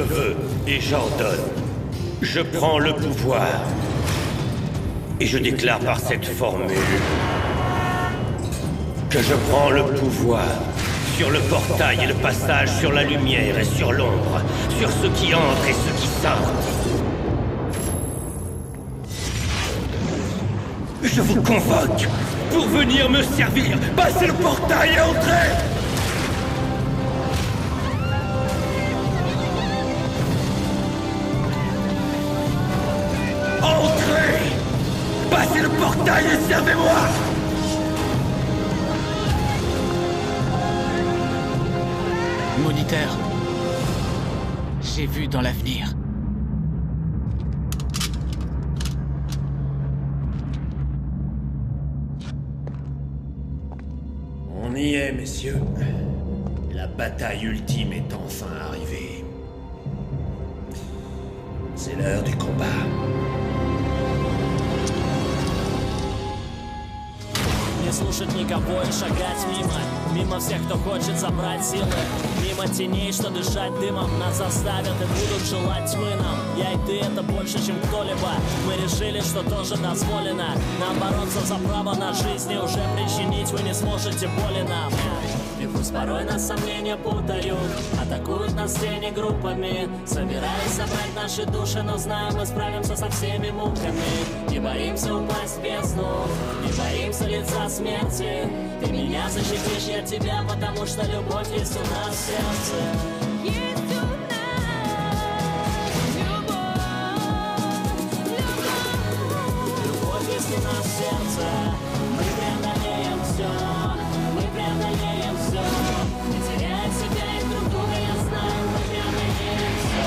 veux et j'ordonne. Je prends le pouvoir. Et je déclare par cette formule que je prends le pouvoir sur le portail et le passage, sur la lumière et sur l'ombre, sur ceux qui entrent et ceux qui sortent. Je vous convoque pour venir me servir. Passez le portail et entrez! Entrez! Passez le portail et servez-moi! Moniteur, j'ai vu dans l'avenir. On y est, messieurs. La bataille ultime est enfin arrivée. C'est l'heure du combat. Не слушать никого и шагать мимо. Мимо всех, кто хочет забрать силы. Мимо теней, что дышать дымом. Нас заставят и будут желать тьмы нам. Я и ты — это больше, чем кто-либо. Мы решили, что тоже дозволено. Нам бороться за право на жизнь и уже причинить вы не сможете боли нам. И пусть порой нас сомнения путают, атакуют нас тени группами, собираясь забрать наши души, но знаем, мы справимся со всеми муками. Не боимся упасть в бездну, не боимся лица смерти. Ты меня защитишь, я тебя, потому что любовь есть у нас в сердце. Есть у нас любовь, любовь. Любовь есть у нас в сердце. Мы преодолеем все, мы преодолеем все. Не теряя себя и друг друга, я знаю, мы преодолеем все.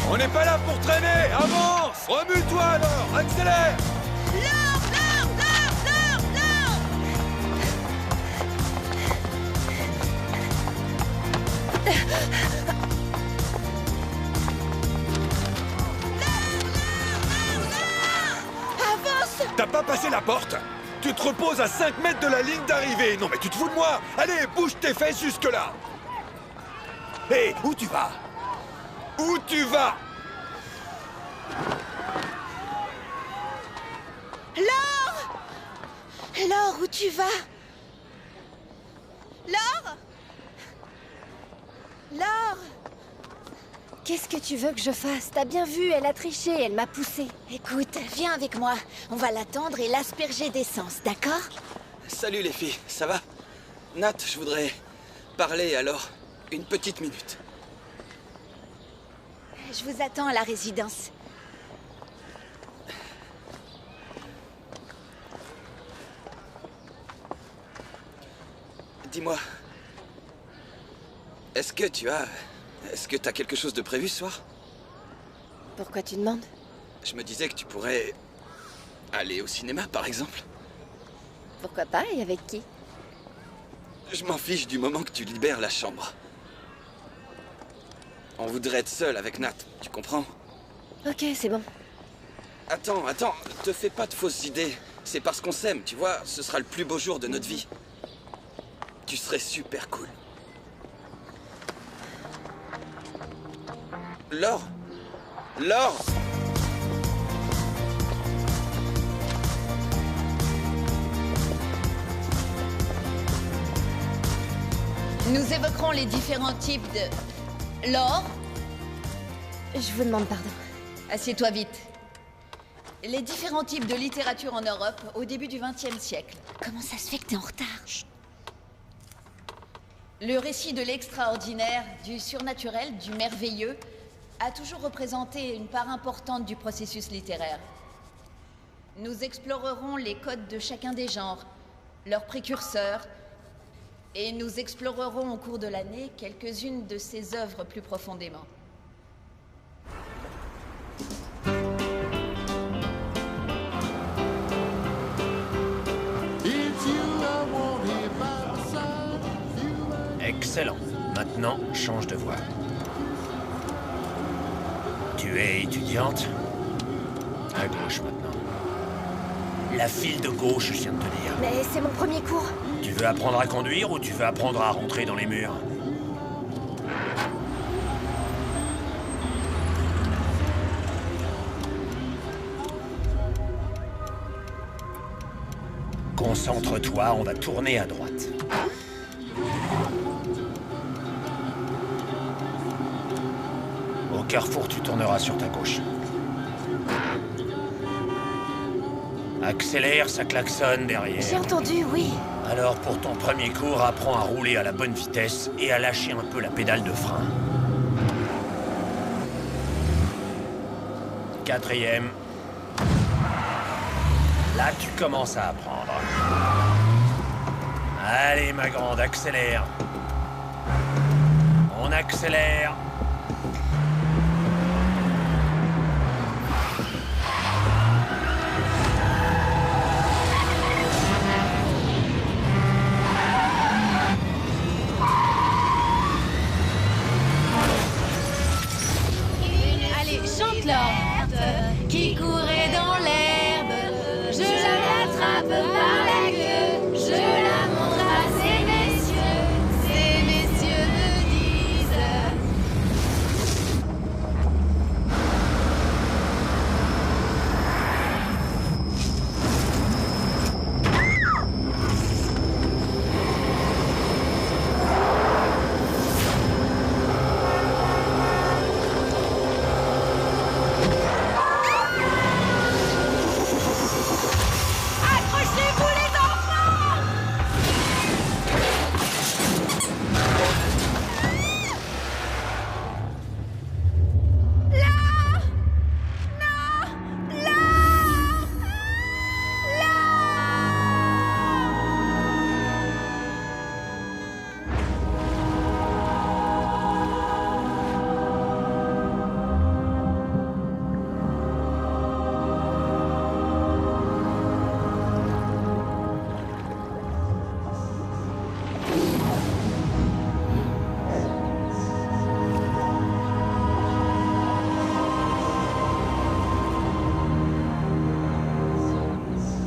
On n'est pas là pour traîner! Avance! Remue-toi alors! Accélère! Avance! T'as pas passé la porte? Tu te reposes à 5 mètres de la ligne d'arrivée! Non mais tu te fous de moi! Allez, bouge tes fesses jusque-là! Hé, où tu vas? Où tu vas? Laure! Laure, où tu vas? Laure! Laure! Qu'est-ce que tu veux que je fasse? T'as bien vu, elle a triché, elle m'a poussée. Écoute, viens avec moi. On va l'attendre et l'asperger d'essence, d'accord? Salut les filles, ça va? Nat, je voudrais parler alors, une petite minute. Je vous attends à la résidence. Dis-moi, est-ce que t'as quelque chose de prévu ce soir? Pourquoi tu demandes? Je me disais que tu pourrais aller au cinéma, par exemple. Pourquoi pas, et avec qui? Je m'en fiche du moment que tu libères la chambre. On voudrait être seul avec Nat, tu comprends? Ok, c'est bon. Attends, te fais pas de fausses idées. C'est parce qu'on s'aime, tu vois, ce sera le plus beau jour de notre vie. Tu serais super cool. Laure? Laure? Nous évoquerons les différents types de... Laure, Je vous demande pardon. assieds-toi vite. Les différents types de littérature en Europe au début du XXe siècle. Comment ça se fait que t'es en retard? Chut. Le récit de l'extraordinaire, du surnaturel, du merveilleux, a toujours représenté une part importante du processus littéraire. Nous explorerons les codes de chacun des genres, leurs précurseurs, et nous explorerons au cours de l'année quelques-unes de ces œuvres plus profondément. Excellent. Maintenant, change de voie. Tu es étudiante? À gauche maintenant. La file de gauche, je viens de te dire. Mais c'est mon premier cours. Tu veux apprendre à conduire ou tu veux apprendre à rentrer dans les murs? Concentre-toi, on va tourner à droite. Au carrefour, tu tourneras sur ta gauche. Accélère, ça klaxonne derrière. J'ai entendu, oui. Alors, pour ton premier cours, apprends à rouler à la bonne vitesse et à lâcher un peu la pédale de frein. 4e. Là, tu commences à apprendre. Allez, ma grande, accélère. On accélère. Allez, chante l'ordre qui courait dans l'herbe. Je l'attrape par la queue, je la montre à ces messieurs. Ces messieurs me disent. Accrochez-vous les enfants! Là! Non! Là!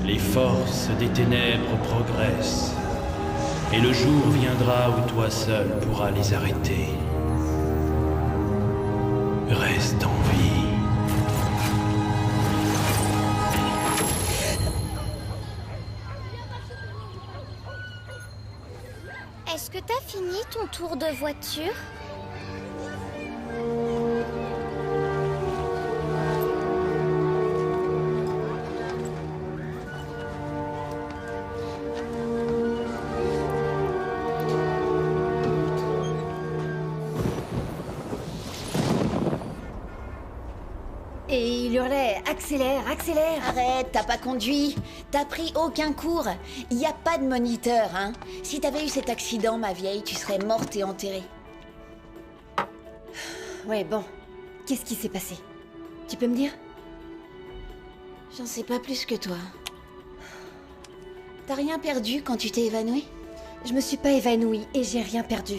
Les forces des ténèbres progressent, et le jour viendra où toi seul pourras les arrêter. Reste en vie. Est-ce que t'as fini ton tour de voiture? Et il hurlait « Accélère, accélère !» Arrête, t'as pas conduit. T'as pris aucun cours. Y a pas de moniteur, hein. Si t'avais eu cet accident, ma vieille, tu serais morte et enterrée. Ouais, bon. Qu'est-ce qui s'est passé? Tu peux me dire? J'en sais pas plus que toi. T'as rien perdu quand tu t'es évanouie? Je me suis pas évanouie et j'ai rien perdu.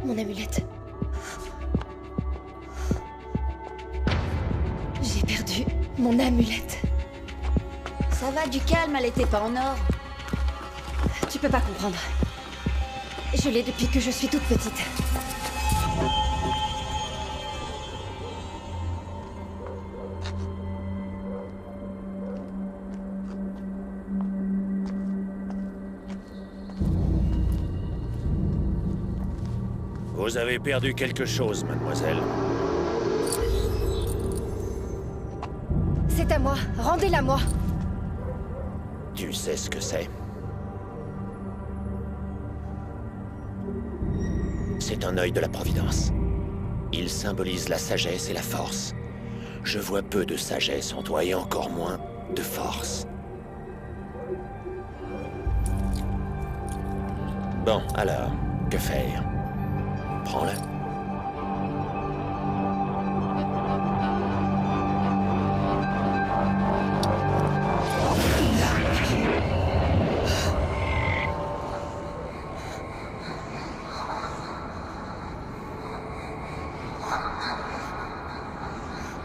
Mon amulette. J'ai perdu mon amulette. Ça va, du calme, elle était pas en or. Tu peux pas comprendre. Je l'ai depuis que je suis toute petite. Vous avez perdu quelque chose, mademoiselle. C'est à moi. Rendez-la moi. Tu sais ce que c'est? C'est un œil de la Providence. Il symbolise la sagesse et la force. Je vois peu de sagesse en toi et encore moins de force. Bon, alors, que faire? Prends-le.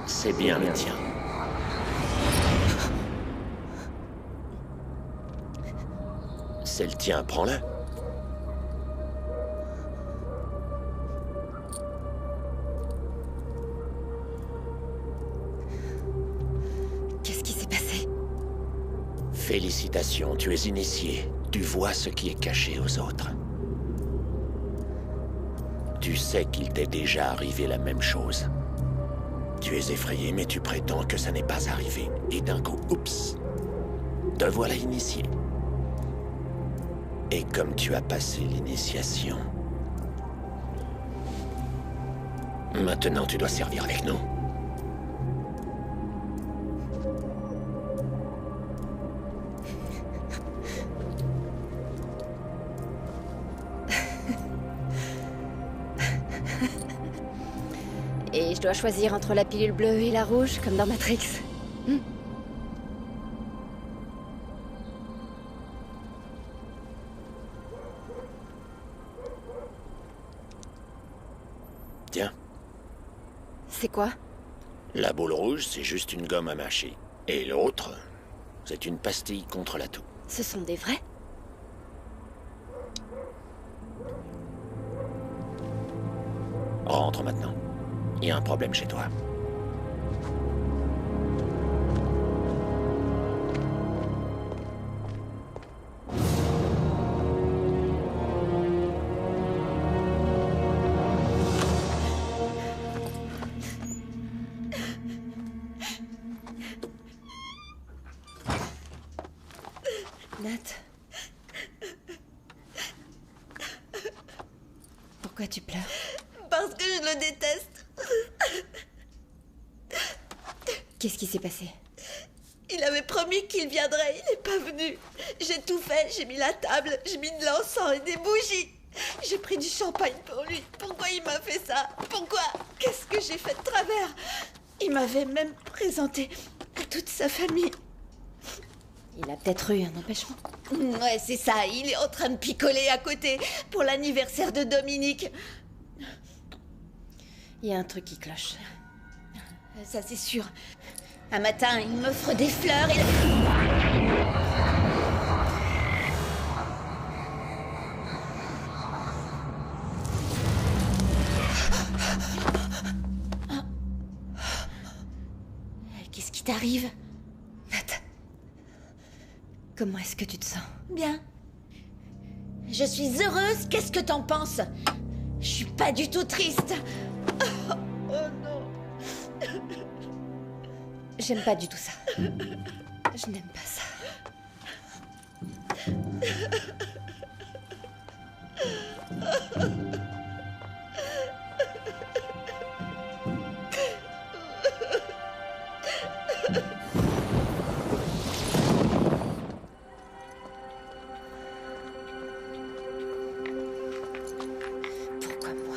C'est bien le tien. C'est le tien, prends-le. Qu'est-ce qui s'est passé? Félicitations, tu es initié. Tu vois ce qui est caché aux autres. Tu sais qu'il t'est déjà arrivé la même chose. Tu es effrayé, mais tu prétends que ça n'est pas arrivé. Et d'un coup, oups, te voilà initié. Et comme tu as passé l'initiation, maintenant tu dois servir avec nous. Et je dois choisir entre la pilule bleue et la rouge, comme dans Matrix. Tiens. C'est quoi? La boule rouge, c'est juste une gomme à mâcher. Et l'autre, c'est une pastille contre la toux. Ce sont des vrais? Rentre maintenant. Il y a un problème chez toi. Nat. Pourquoi tu pleures? Parce que je le déteste. Qu'est-ce qui s'est passé? Il avait promis qu'il viendrait, il n'est pas venu. J'ai tout fait, j'ai mis la table, j'ai mis de l'encens et des bougies. J'ai pris du champagne pour lui. Pourquoi il m'a fait ça? Pourquoi? Qu'est-ce que j'ai fait de travers? Il m'avait même présenté à toute sa famille. Il a peut-être eu un empêchement. Ouais, c'est ça, il est en train de picoler à côté pour l'anniversaire de Dominique. Il y a un truc qui cloche. Ça, c'est sûr. Un matin, il m'offre des fleurs et... Qu'est-ce qui t'arrive? Nat. Comment est-ce que tu te sens? Bien. Je suis heureuse, qu'est-ce que t'en penses? Je suis pas du tout triste. Oh non. J'aime pas du tout ça. Je n'aime pas ça. Pourquoi moi?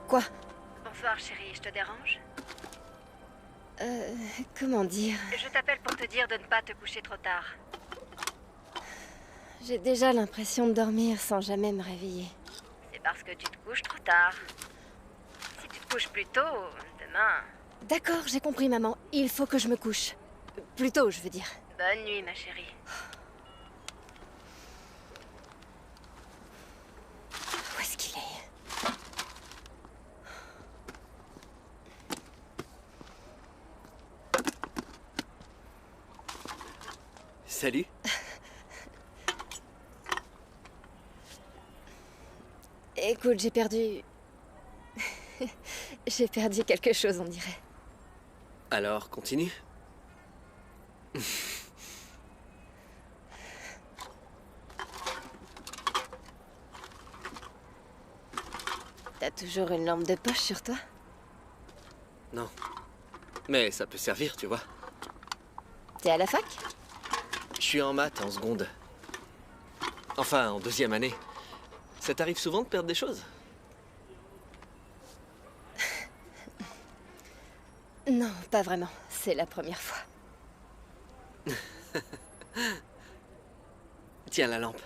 Quoi? Bonsoir chérie, je te dérange? Comment dire? Je t'appelle pour te dire de ne pas te coucher trop tard. J'ai déjà l'impression de dormir sans jamais me réveiller. C'est parce que tu te couches trop tard. Si tu te couches plus tôt, demain... D'accord, j'ai compris, maman. Il faut que je me couche. Plus tôt, je veux dire. Bonne nuit, ma chérie. Où est-ce qu'il est? Salut. Écoute, j'ai perdu... j'ai perdu quelque chose, on dirait. Alors, continue. T'as toujours une lampe de poche sur toi? Non. Mais ça peut servir, tu vois. T'es à la fac? Je suis en maths en seconde. Enfin, en deuxième année. Ça t'arrive souvent de perdre des choses? Non, pas vraiment. C'est la première fois. Tiens la lampe.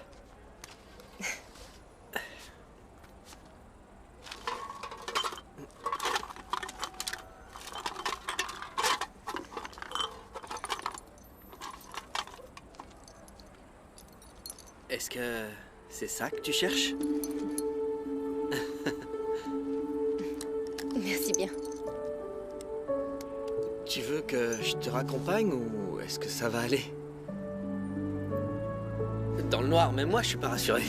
Est-ce que c'est ça que tu cherches? Merci bien. Tu veux que je te raccompagne ou est-ce que ça va aller? Dans le noir, même moi, je suis pas rassuré.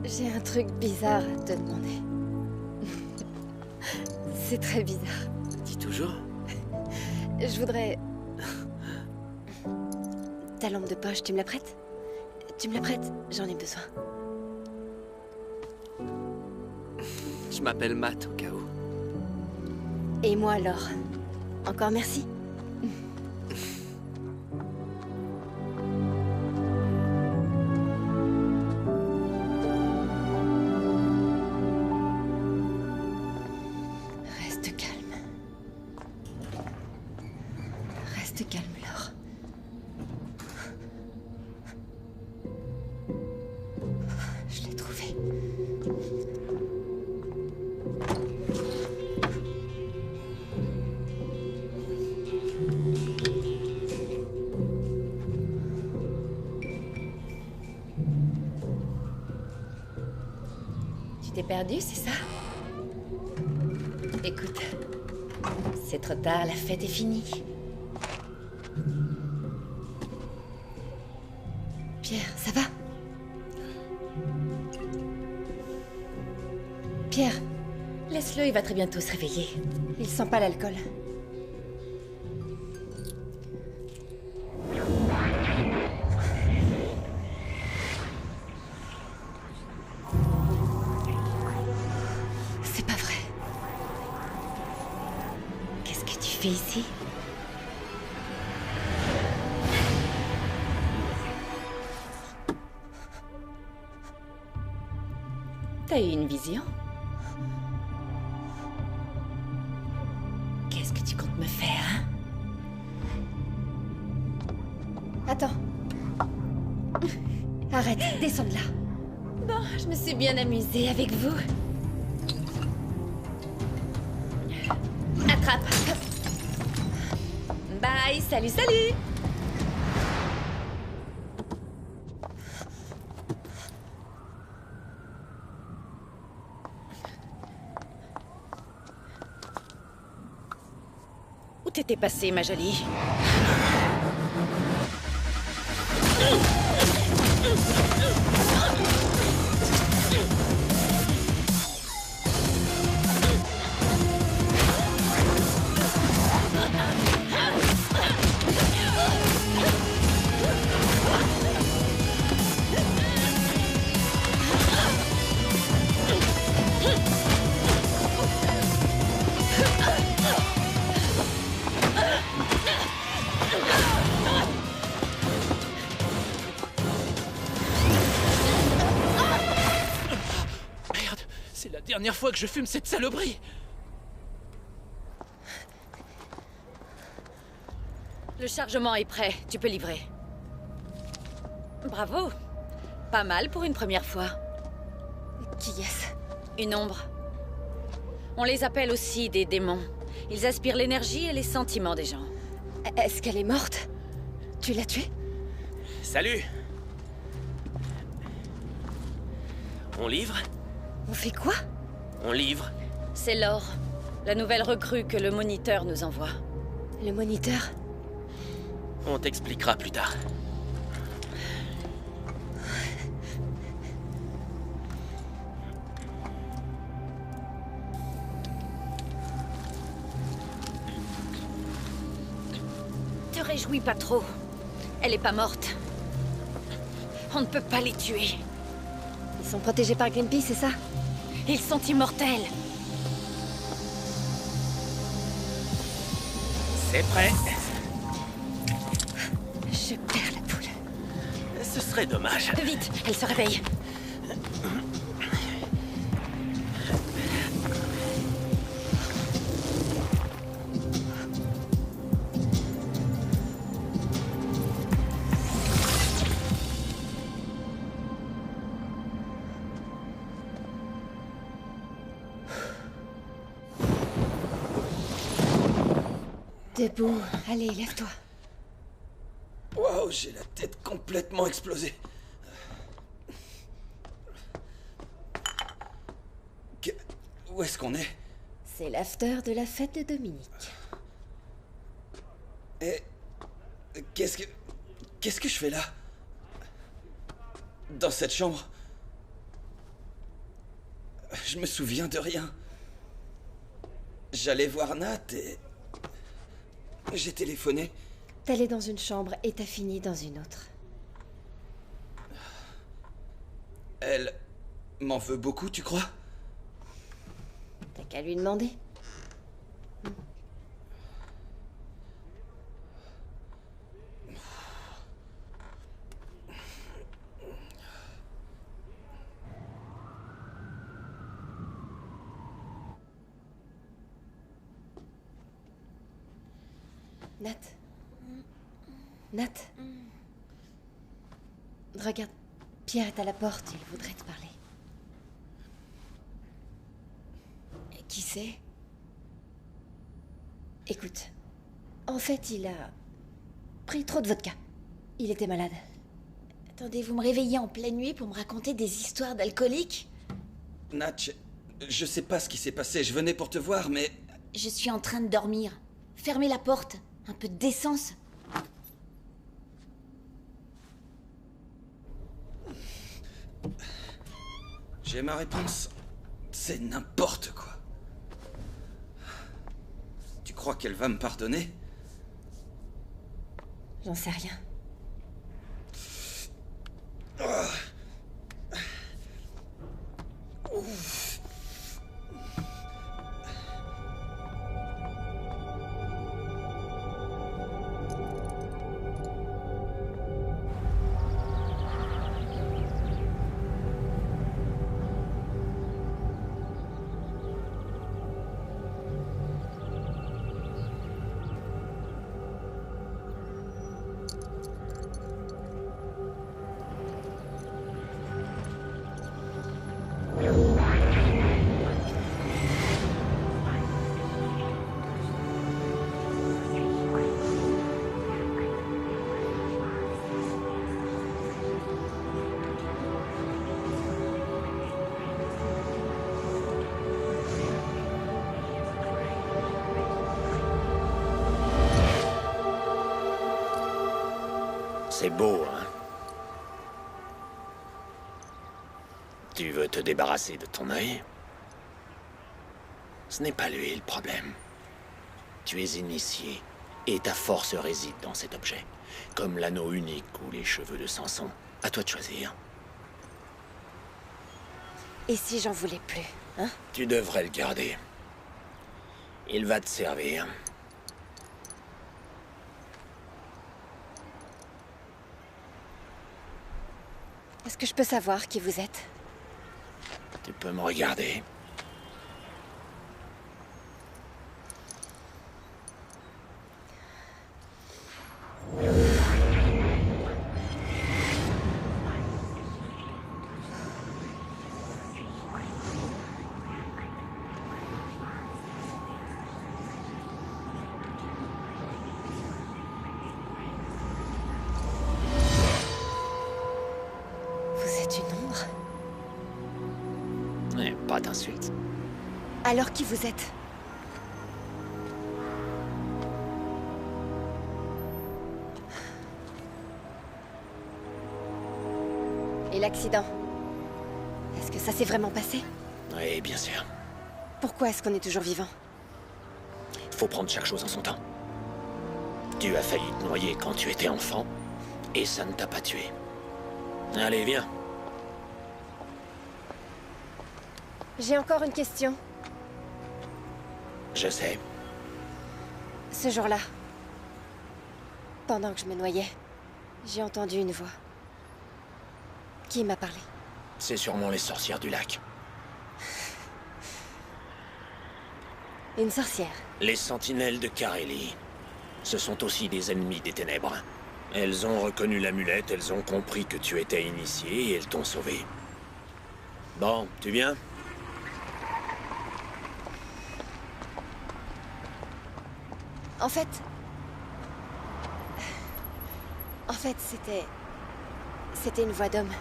J'ai un truc bizarre à te demander. C'est très bizarre. Dis toujours. Je voudrais... Ta lampe de poche, tu me la prêtes? Tu me la prêtes? J'en ai besoin. Je m'appelle Matt, au cas où. Et moi alors? Encore merci. Reste calme. Reste calme, Laure. Je l'ai trouvé. Tu t'es perdu, c'est ça? Écoute, c'est trop tard, la fête est finie. Pierre, ça va? Pierre, Laisse-le, il va très bientôt se réveiller. il sent pas l'alcool. C'est pas vrai. Qu'est-ce que tu fais ici? T'as eu une vision? Qu'est-ce que tu comptes me faire, hein? Attends. Arrête, descends de là. Bon, je me suis bien amusée avec vous. Attrape. Bye, salut, salut. Où t'étais passée, ma jolie? Merde, c'est la dernière fois que je fume cette saloperie. Le chargement est prêt, tu peux livrer. Bravo. Pas mal pour une première fois. Qui est-ce? Une ombre. On les appelle aussi des démons. Ils aspirent l'énergie et les sentiments des gens. Est-ce qu'elle est morte? Tu l'as tuée? Salut! On livre? On fait quoi? On livre. C'est Laure, la nouvelle recrue que le moniteur nous envoie. Le moniteur? On t'expliquera plus tard. Te réjouis pas trop. Elle est pas morte. On ne peut pas les tuer. Ils sont protégés par Greenpeace, c'est ça? Ils sont immortels. C'est prêt. Je perds la poule. Ce serait dommage. Vite, elle se réveille. Debout. Allez, lève-toi. Waouh, j'ai la tête complètement explosée. Où est-ce qu'on est? C'est l'after de la fête de Dominique. Et... Qu'est-ce que je fais là? Dans cette chambre? Je me souviens de rien. J'allais voir Nat et... J'ai téléphoné. T'allais dans une chambre et t'as fini dans une autre. Elle m'en veut beaucoup, tu crois? T'as qu'à lui demander. Nat. Nat. Regarde, Pierre est à la porte, il voudrait te parler. Qui c'est? Écoute, en fait, il a pris trop de vodka. Il était malade. Attendez, vous me réveillez en pleine nuit pour me raconter des histoires d'alcooliques? Nat, je sais pas ce qui s'est passé, je venais pour te voir, mais... Je suis en train de dormir. Fermez la porte. Un peu de décence. J'ai ma réponse. C'est n'importe quoi. Tu crois qu'elle va me pardonner? J'en sais rien. Ouf. C'est beau, hein? Tu veux te débarrasser de ton œil? Ce n'est pas lui le problème. Tu es initié, et ta force réside dans cet objet. Comme l'anneau unique ou les cheveux de Samson. À toi de choisir. Et si j'en voulais plus, hein? Tu devrais le garder. Il va te servir. Est-ce que je peux savoir qui vous êtes? Tu peux me regarder. pourra t'insulter. Alors qui vous êtes? Et l'accident? Est-ce que ça s'est vraiment passé? Oui, bien sûr. Pourquoi est-ce qu'on est toujours vivant? Faut prendre chaque chose en son temps. Tu as failli te noyer quand tu étais enfant, et ça ne t'a pas tué. Allez, viens. J'ai encore une question. Je sais. Ce jour-là, pendant que je me noyais, j'ai entendu une voix. Qui m'a parlé? C'est sûrement les sorcières du lac. Une sorcière. Les sentinelles de Kareli. Ce sont aussi des ennemis des ténèbres. Elles ont reconnu l'amulette, elles ont compris que tu étais initié et elles t'ont sauvé. Bon, tu viens? En fait, c'était une voix d'homme.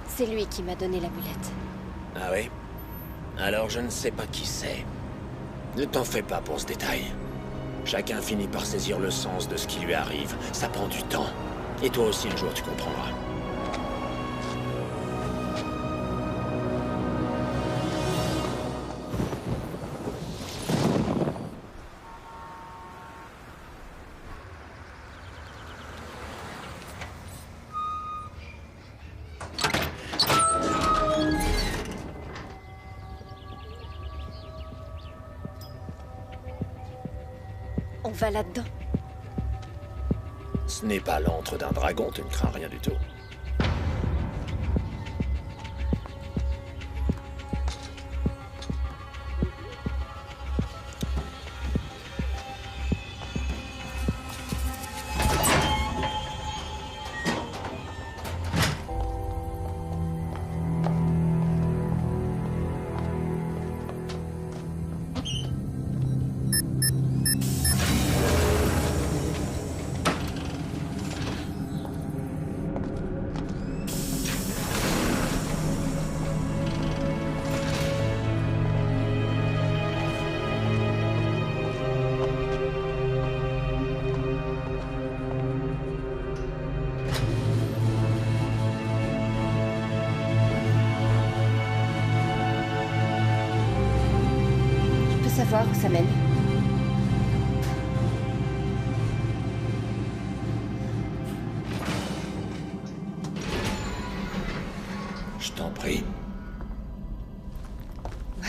C'est lui qui m'a donné l'amulette. Ah oui? Alors je ne sais pas qui c'est. Ne t'en fais pas pour ce détail. Chacun finit par saisir le sens de ce qui lui arrive. Ça prend du temps. Et toi aussi un jour tu comprendras. On va là-dedans. Ce n'est pas l'antre d'un dragon, tu ne crains rien du tout. Savoir où ça mène. Je t'en prie. Waouh.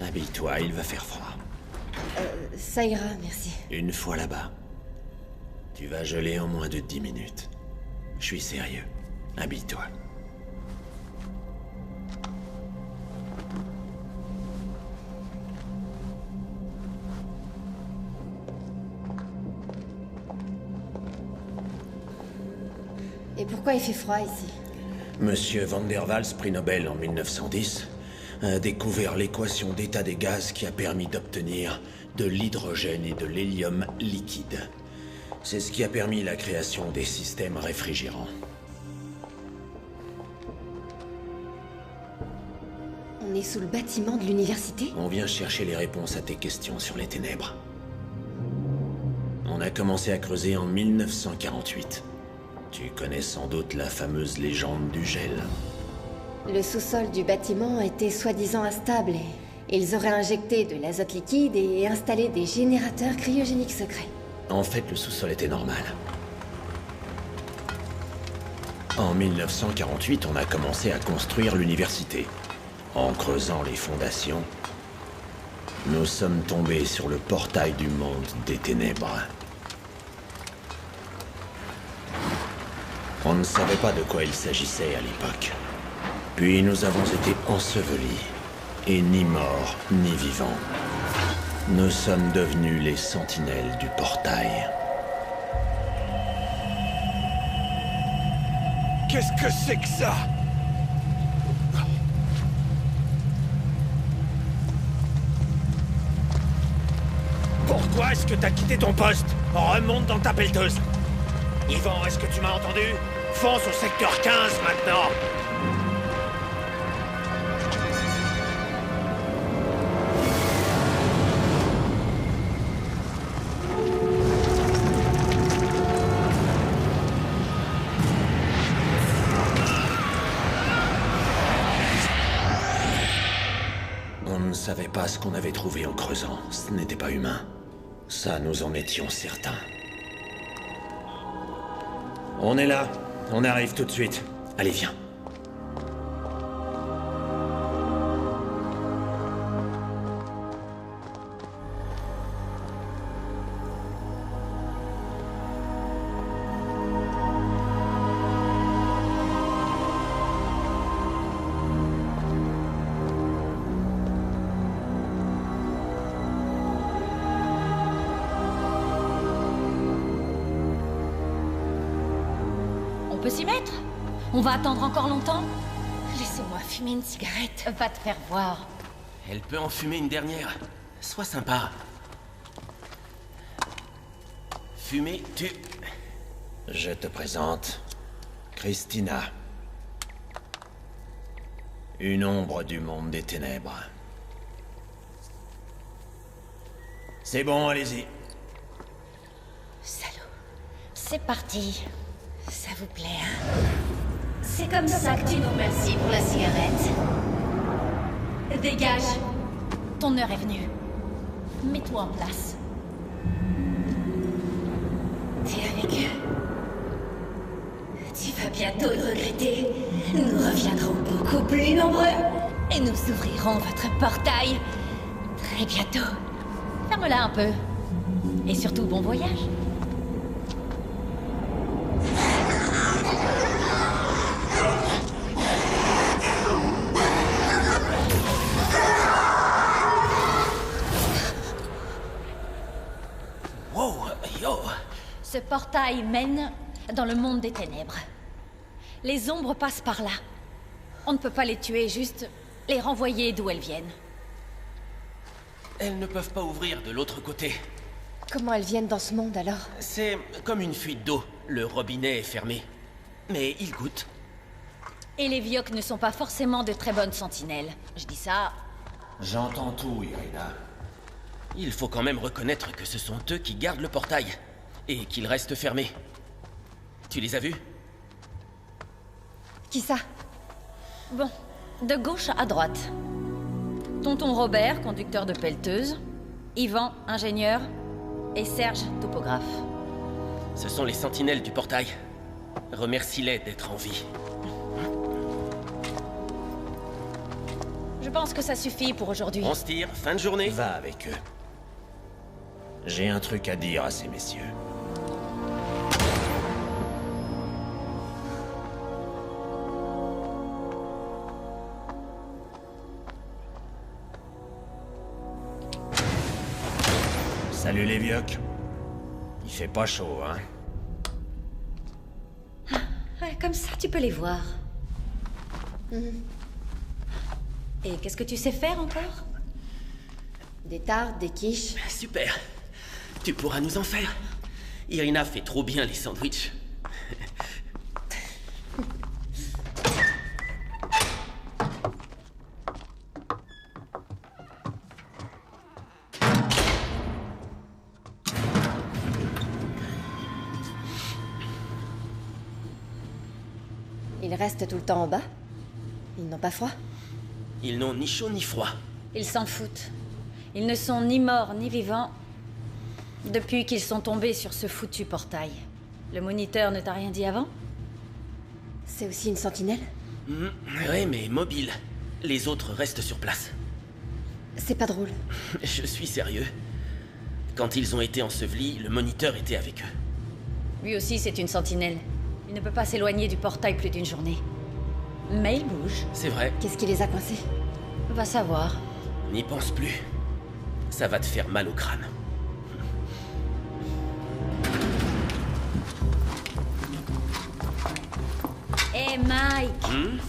Habille-toi, il va faire froid. Ça ira, merci. Une fois là-bas, tu vas geler en moins de 10 minutes. Je suis sérieux. Habille-toi. Et pourquoi il fait froid ici? Monsieur Van der Waals, prix Nobel en 1910, a découvert l'équation d'état des gaz qui a permis d'obtenir de l'hydrogène et de l'hélium liquide. C'est ce qui a permis la création des systèmes réfrigérants. On est sous le bâtiment de l'université? On vient chercher les réponses à tes questions sur les ténèbres. On a commencé à creuser en 1948. Tu connais sans doute la fameuse légende du gel. Le sous-sol du bâtiment était soi-disant instable et ils auraient injecté de l'azote liquide et installé des générateurs cryogéniques secrets. En fait, le sous-sol était normal. En 1948, on a commencé à construire l'université. En creusant les fondations, nous sommes tombés sur le portail du monde des ténèbres. On ne savait pas de quoi il s'agissait à l'époque. Puis nous avons été ensevelis, et ni morts, ni vivants. Nous sommes devenus les sentinelles du portail. Qu'est-ce que c'est que ça? Pourquoi est-ce que t'as quitté ton poste? Remonte dans ta pelleteuse. Yvan, est-ce que tu m'as entendu? Fonce au secteur 15 maintenant. On ne savait pas ce qu'on avait trouvé en creusant. Ce n'était pas humain. Ça, nous en étions certains. On est là. On arrive tout de suite. Allez, viens. On peut s'y mettre? On va attendre encore longtemps? Laissez-moi fumer une cigarette. Va te faire voir. Elle peut en fumer une dernière. Sois sympa. Fumer, tu... Je te présente... Christina. Une ombre du monde des ténèbres. C'est bon, allez-y. Salaud. C'est parti. Ça vous plaît, hein? C'est comme ça que tu nous remercies pour la cigarette. Dégage. Ton heure est venue. Mets-toi en place. T'es avec eux. Tu vas bientôt le regretter. Nous reviendrons beaucoup plus nombreux. Et nous ouvrirons votre portail. Très bientôt. Ferme-la un peu. Et surtout, bon voyage. Wow, yo. Ce portail mène dans le monde des ténèbres. Les ombres passent par là. On ne peut pas les tuer, juste les renvoyer d'où elles viennent. Elles ne peuvent pas ouvrir de l'autre côté. Comment elles viennent dans ce monde alors? C'est comme une fuite d'eau. Le robinet est fermé. Mais il goûte. Et les Vioques ne sont pas forcément de très bonnes sentinelles. Je dis ça... J'entends tout, Irina. Il faut quand même reconnaître que ce sont eux qui gardent le portail. Et qu'il reste fermé. Tu les as vus? Qui ça? Bon, de gauche à droite. Tonton Robert, conducteur de pelleteuse. Yvan, ingénieur. Et Serge, topographe. Ce sont les sentinelles du portail. Remercie-les d'être en vie. Je pense que ça suffit pour aujourd'hui. On se tire, fin de journée. Va avec eux. J'ai un truc à dire à ces messieurs. Salut les Vioques. Il fait pas chaud, hein? Ouais, comme ça, tu peux les voir. Et qu'est-ce que tu sais faire encore? Des tartes, des quiches. Super. Tu pourras nous en faire. Irina fait trop bien les sandwichs. Ils restent tout le temps en bas? Ils n'ont pas froid? Ils n'ont ni chaud ni froid. Ils s'en foutent. Ils ne sont ni morts ni vivants depuis qu'ils sont tombés sur ce foutu portail. Le moniteur ne t'a rien dit avant? C'est aussi une sentinelle? Oui, mais mobile. Les autres restent sur place. C'est pas drôle. Je suis sérieux. Quand ils ont été ensevelis, le moniteur était avec eux. Lui aussi, c'est une sentinelle. Il ne peut pas s'éloigner du portail plus d'une journée. Mais il bouge. C'est vrai. Qu'est-ce qui les a coincés? Va savoir. N'y pense plus. Ça va te faire mal au crâne. Hé, Mike.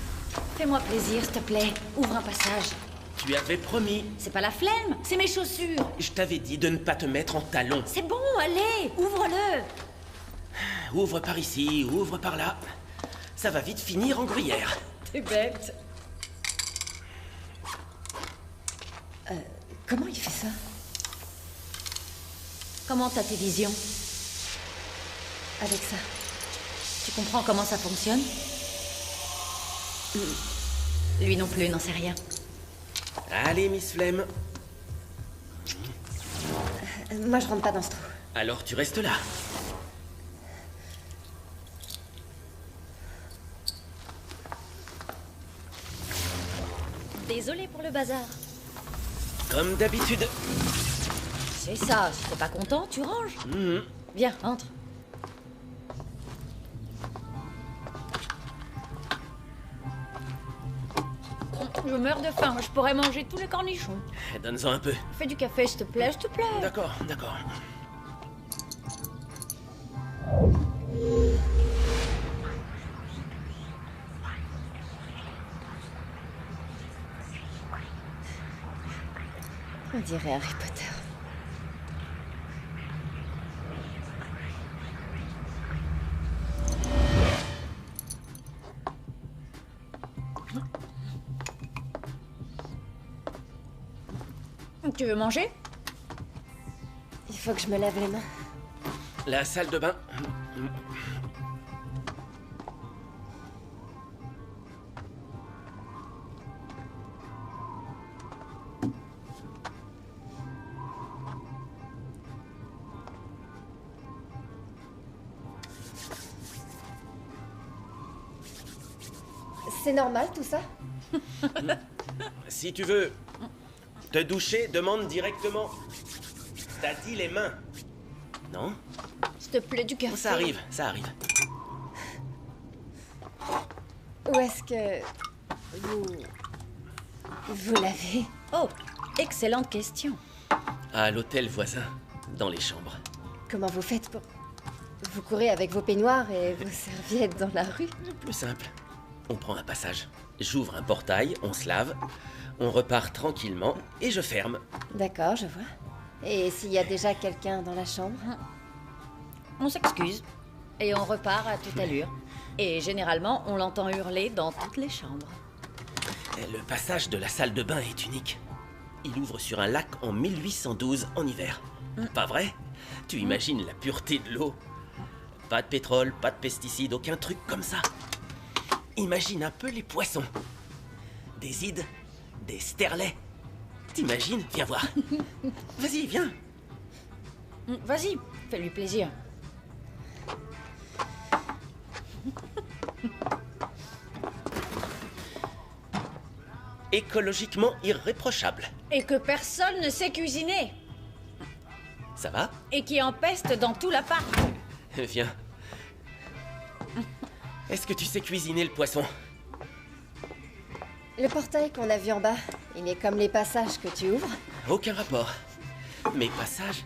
Fais-moi plaisir, s'il te plaît. Ouvre un passage. Tu avais promis. C'est pas la flemme, c'est mes chaussures. Je t'avais dit de ne pas te mettre en talons. C'est bon, allez, ouvre-le. Ouvre par ici, ouvre par là. Ça va vite finir en gruyère. T'es bête. Comment il fait ça? Comment t'as tes visions? Avec ça. Tu comprends comment ça fonctionne? Lui non plus, n'en sait rien. Allez, Miss Flemme. Moi, je rentre pas dans ce trou. Alors tu restes là. Désolée pour le bazar. Comme d'habitude. C'est ça, si t'es pas content, tu ranges. Viens, entre. Je meurs de faim, je pourrais manger tous les cornichons. Donne-en un peu. Fais du café, s'il te plaît, s'il te plaît. D'accord, d'accord. On dirait Harry Potter. Tu veux manger? Il faut que je me lave les mains. La salle de bain. C'est normal tout ça? Si tu veux te doucher, demande directement. T'as dit les mains. Non? S'il te plaît, du café. Ça arrive, ça arrive. Où est-ce que... Vous l'avez? Oh, excellente question. À l'hôtel voisin, dans les chambres. Comment vous faites pour... Vous courez avec vos peignoirs et vos serviettes dans la rue? Plus simple. On prend un passage. J'ouvre un portail, on se lave, on repart tranquillement et je ferme. D'accord, je vois. Et s'il y a déjà quelqu'un dans la chambre? On s'excuse. Et on repart à toute allure. Et généralement, on l'entend hurler dans toutes les chambres. Le passage de la salle de bain est unique. Il ouvre sur un lac en 1812 en hiver. Pas vrai? Tu imagines la pureté de l'eau? Pas de pétrole, pas de pesticides, aucun truc comme ça. Imagine un peu les poissons. Des ides, des sterlets. T'imagines? Viens voir. Vas-y, viens. Vas-y, fais-lui plaisir. Écologiquement irréprochable. Et que personne ne sait cuisiner. Ça va? Et qui empeste dans tout l'appart. Viens. Est-ce que tu sais cuisiner le poisson? Le portail qu'on a vu en bas, il est comme les passages que tu ouvres? Aucun rapport. Mes passages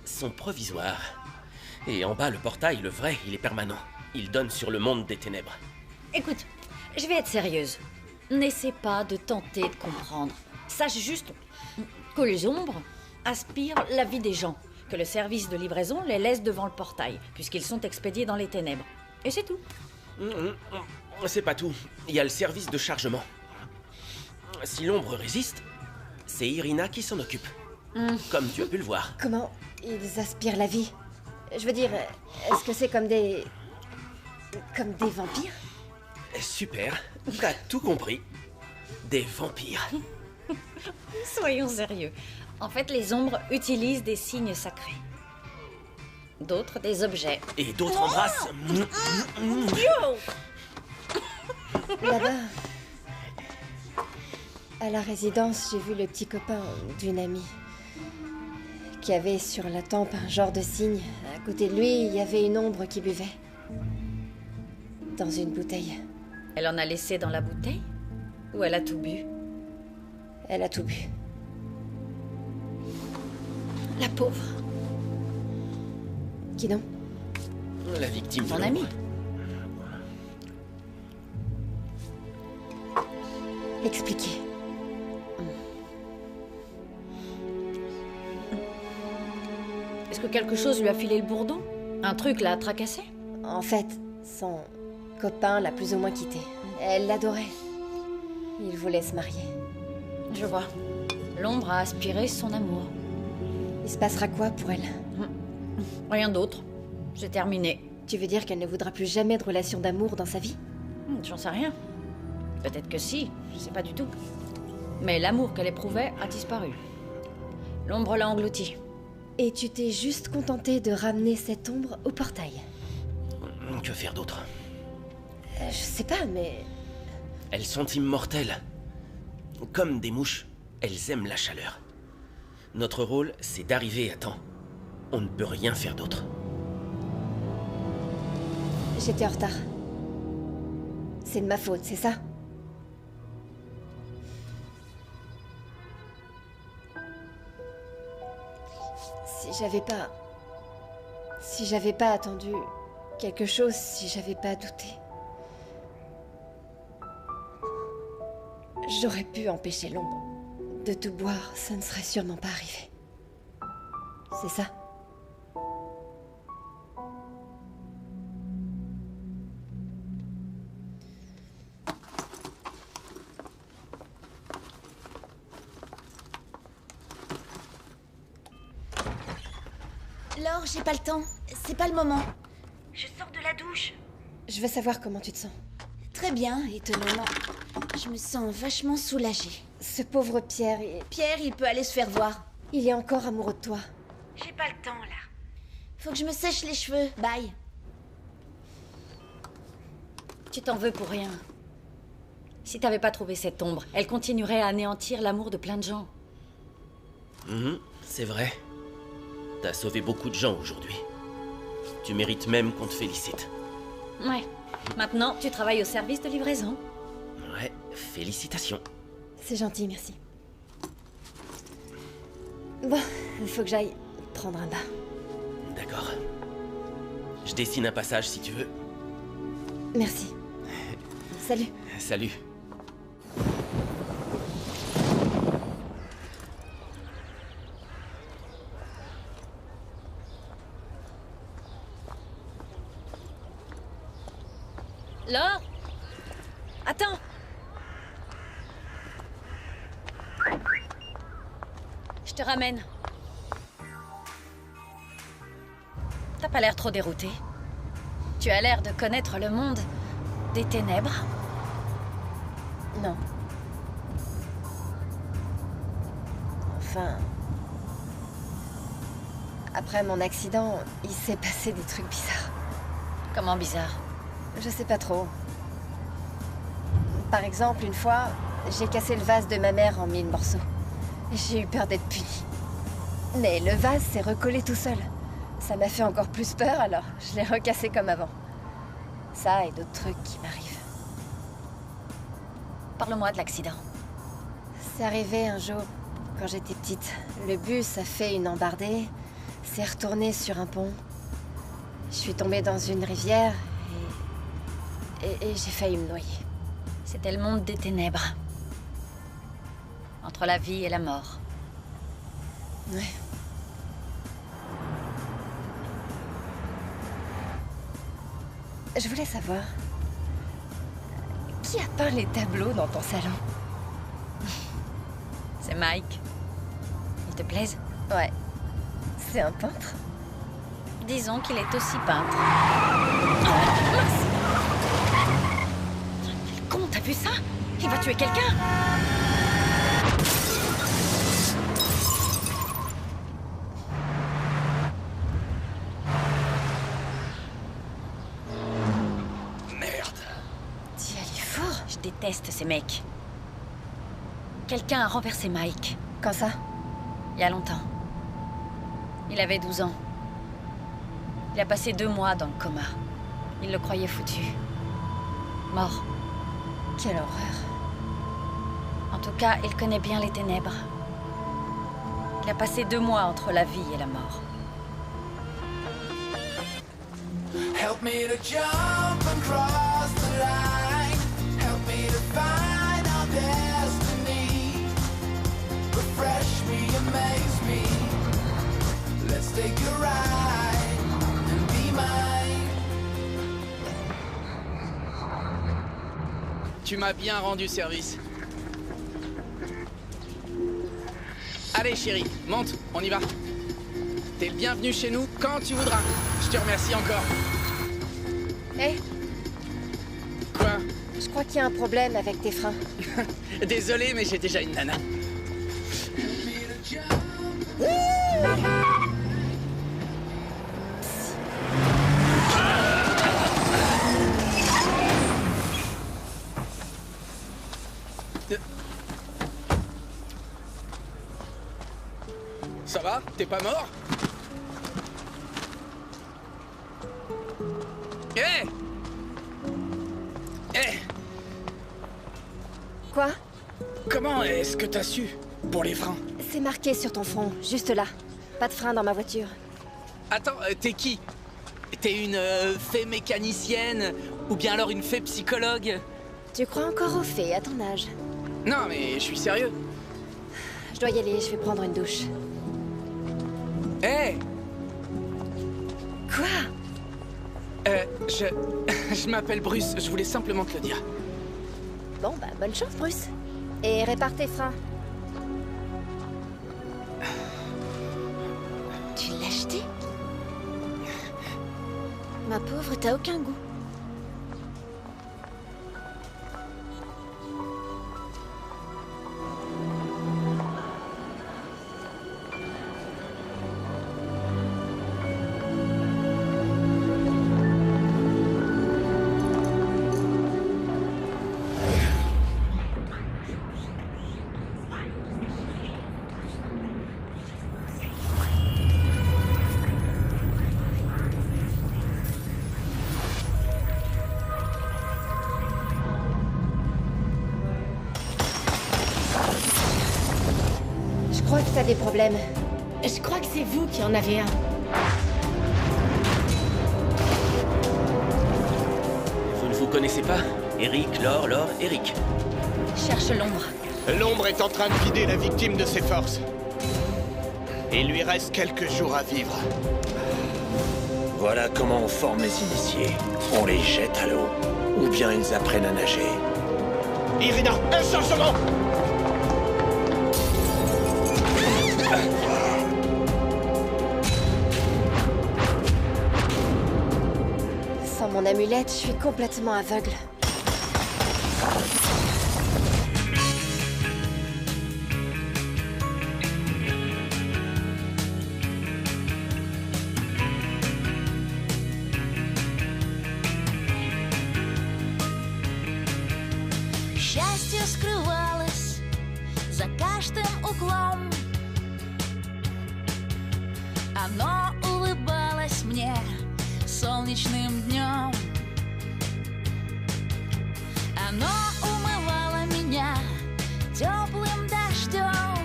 sont provisoires. Et en bas, le portail, le vrai, il est permanent. Il donne sur le monde des ténèbres. Écoute, je vais être sérieuse. N'essaie pas de tenter de comprendre. Sache juste que les ombres aspirent la vie des gens. Que le service de livraison les laisse devant le portail, puisqu'ils sont expédiés dans les ténèbres. Et c'est tout. C'est pas tout. Il y a le service de chargement. Si l'ombre résiste, c'est Irina qui s'en occupe. Comme tu as pu le voir. Comment ils aspirent la vie? Je veux dire, est-ce que c'est comme des... comme des vampires? Super, t'as tout compris. Des vampires. Soyons sérieux. En fait, les ombres utilisent des signes sacrés. D'autres, des objets. Et d'autres embrassent. Là-bas, à la résidence, j'ai vu le petit copain d'une amie qui avait sur la tempe un genre de signe. À côté de lui, il y avait une ombre qui buvait. Dans une bouteille. Elle en a laissé dans la bouteille? Ou elle a tout bu? Elle a tout bu. La pauvre. Qui donc? La victime de Ton l'ombre. ami. Expliquez. Est-ce que quelque chose lui a filé le bourdon? Un truc l'a tracassé? En fait, copain l'a plus ou moins quitté. Elle l'adorait. Il voulait se marier. Je vois. L'ombre a aspiré son amour. Il se passera quoi pour elle? Rien d'autre. C'est terminé. Tu veux dire qu'elle ne voudra plus jamais de relation d'amour dans sa vie? J'en sais rien. Peut-être que si, je sais pas du tout. Mais l'amour qu'elle éprouvait a disparu. L'ombre l'a englouti. Et tu t'es juste contenté de ramener cette ombre au portail? Que faire d'autre? Je sais pas, mais... Elles sont immortelles. Comme des mouches, elles aiment la chaleur. Notre rôle, c'est d'arriver à temps. On ne peut rien faire d'autre. J'étais en retard. C'est de ma faute, c'est ça? Si j'avais pas attendu quelque chose, si j'avais pas douté, j'aurais pu empêcher l'ombre de tout boire, ça ne serait sûrement pas arrivé. C'est ça? Laure, j'ai pas le temps. C'est pas le moment. Je sors de la douche. Je veux savoir comment tu te sens. Très bien, étonnamment. Je me sens vachement soulagée. Ce pauvre Pierre, Pierre, il peut aller se faire voir. Il est encore amoureux de toi. J'ai pas le temps, là. Faut que je me sèche les cheveux. Bye. Tu t'en veux pour rien. Si t'avais pas trouvé cette ombre, elle continuerait à anéantir l'amour de plein de gens. C'est vrai. T'as sauvé beaucoup de gens aujourd'hui. Tu mérites même qu'on te félicite. Ouais. Maintenant, tu travailles au service de livraison. Ouais, félicitations. C'est gentil, merci. Bon, il faut que j'aille prendre un bain. D'accord. Je dessine un passage si tu veux. Merci. Salut. Salut. Laure? Attends! Je te ramène. T'as pas l'air trop dérouté. Tu as l'air de connaître le monde des ténèbres. Non. Enfin... Après mon accident, il s'est passé des trucs bizarres. Comment bizarre? Je sais pas trop. Par exemple, une fois, j'ai cassé le vase de ma mère en 1000 morceaux. J'ai eu peur d'être punie. Mais le vase s'est recollé tout seul. Ça m'a fait encore plus peur, alors je l'ai recassé comme avant. Ça et d'autres trucs qui m'arrivent. Parle-moi de l'accident. C'est arrivé un jour, quand j'étais petite. Le bus a fait une embardée, s'est retourné sur un pont. Je suis tombée dans une rivière et j'ai failli me noyer. C'était le monde des ténèbres. Entre la vie et la mort. Ouais. Je voulais savoir... Qui a peint les tableaux dans ton salon? C'est Mike. Ils te plaisent? Ouais. C'est un peintre? Disons qu'il est aussi peintre. Quel con, t'as vu ça? Il va tuer quelqu'un! Merde! T'y allais fort? Je déteste ces mecs. Quelqu'un a renversé Mike. Quand ça? Il y a longtemps. Il avait 12 ans. Il a passé 2 mois dans le coma. Il le croyait foutu. Mort. Quelle horreur. En tout cas, il connaît bien les ténèbres. Il a passé 2 mois entre la vie et la mort. Help me to jump across the line. Help me to find our destiny. Refresh me, amaze me. Let's take a ride and be mine. Tu m'as bien rendu service. Allez chérie, monte, on y va. T'es le bienvenu chez nous quand tu voudras. Je te remercie encore. Hé, Quoi? je crois qu'il y a un problème avec tes freins. Désolé, mais j'ai déjà une nana. Ça va? T'es pas mort? Hé! Hé! Quoi? Comment est-ce que t'as su? Pour les freins? C'est marqué sur ton front, juste là. Pas de frein dans ma voiture. Attends, t'es qui? T'es une fée mécanicienne? Ou bien alors une fée psychologue? Tu crois encore aux fées à ton âge? Non, mais je suis sérieux. Je dois y aller, je vais prendre une douche. Hé! Quoi? Je m'appelle Bruce, je voulais simplement te le dire. Bon, bah, bonne chance, Bruce. Et répare tes freins. Tu l'as acheté? Ma pauvre, t'as aucun goût. Je crois que t'as des problèmes. Je crois que c'est vous qui en avez un. Vous ne vous connaissez pas? Eric, Laure, Eric. Cherche l'ombre. L'ombre est en train de vider la victime de ses forces. Il lui reste quelques jours à vivre. Voilà comment on forme les initiés. On les jette à l'eau. Ou bien ils apprennent à nager. Irina, un chargement! Sans mon amulette, je suis complètement aveugle. Счастье скрывалось за каждым углом. Оно улыбалось мне солнечным днем. Оно умывало меня теплым дождем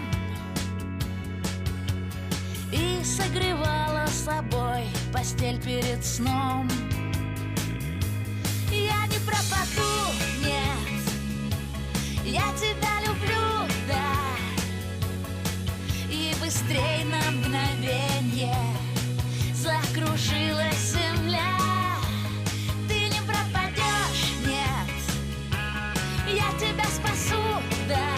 и согревало собой постель перед сном. Я не пропаду, нет, я тебя люблю, да, и быстрей на мгновенье закружилась земля. Ты не пропадешь, нет, я тебя спасу, да,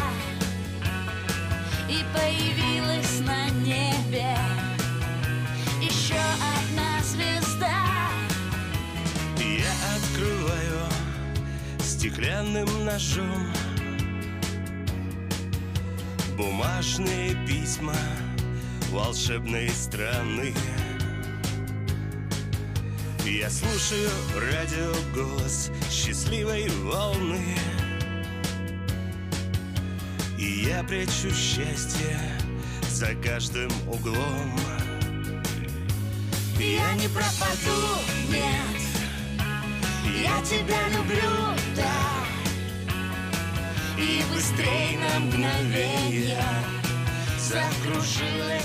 и появилась на небе еще одна звезда. Я открываю стеклянным ножом бумажные письма волшебной страны. Я слушаю радиоголос счастливой волны, и я прячу счастье за каждым углом. Я не пропаду, нет, я тебя люблю, да, и быстрей на мгновенье закружилась